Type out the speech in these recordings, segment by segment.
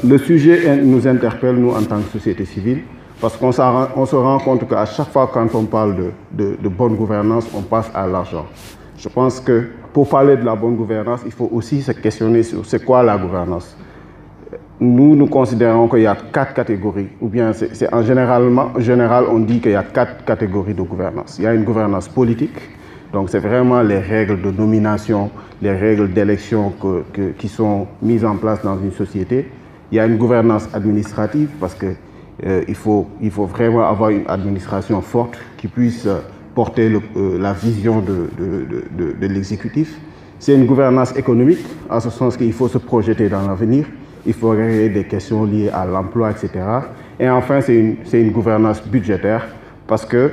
Le sujet nous interpelle, nous, en tant que société civile, parce qu'on se rend compte qu'à chaque fois quand on parle de bonne gouvernance, on passe à l'argent. Je pense que pour parler de la bonne gouvernance, il faut aussi se questionner sur c'est quoi la gouvernance. Nous considérons qu'il y a 4 catégories, ou bien en général, on dit qu'il y a 4 catégories de gouvernance. Il y a une gouvernance politique, donc c'est vraiment les règles de nomination, les règles d'élection qui sont mises en place dans une société. Il y a une gouvernance administrative, parce que il faut vraiment avoir une administration forte qui puisse porter la vision de l'exécutif. C'est une gouvernance économique, en ce sens qu'il faut se projeter dans l'avenir. Il faut régler des questions liées à l'emploi, etc. Et enfin, c'est une gouvernance budgétaire, parce que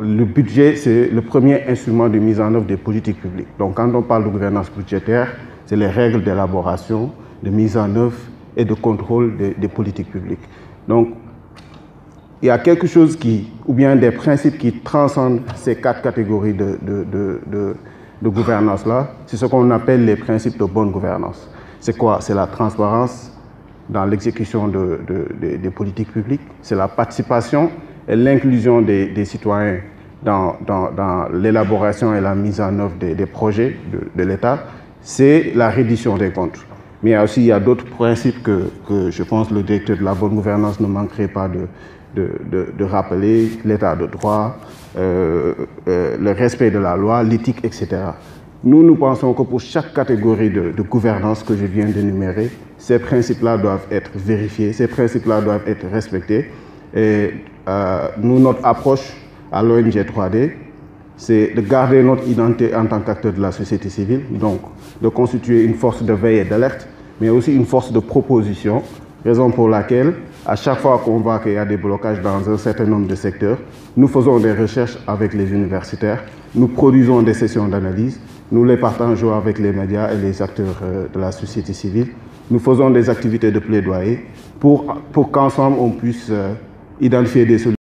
le budget, c'est le premier instrument de mise en œuvre des politiques publiques. Donc, quand on parle de gouvernance budgétaire, c'est les règles d'élaboration, de mise en œuvre et de contrôle des politiques publiques. Donc, il y a quelque chose ou bien des principes qui transcendent ces 4 catégories de gouvernance-là. C'est ce qu'on appelle les principes de bonne gouvernance. C'est quoi? C'est la transparence dans l'exécution des politiques publiques, c'est la participation et l'inclusion des citoyens dans l'élaboration et la mise en œuvre des projets de l'État, c'est la reddition des comptes. Mais il y a d'autres principes que je pense le directeur de la bonne gouvernance ne manquerait pas de rappeler: l'état de droit, le respect de la loi, l'éthique, etc. Nous pensons que pour chaque catégorie de gouvernance que je viens d'énumérer, ces principes-là doivent être vérifiés, ces principes-là doivent être respectés. Et notre approche à l'ONG 3D, c'est de garder notre identité en tant qu'acteur de la société civile, donc de constituer une force de veille et d'alerte, mais aussi une force de proposition, raison pour laquelle, à chaque fois qu'on voit qu'il y a des blocages dans un certain nombre de secteurs, nous faisons des recherches avec les universitaires, nous produisons des sessions d'analyse, nous les partageons avec les médias et les acteurs de la société civile. Nous faisons des activités de plaidoyer pour qu'ensemble on puisse identifier des solutions.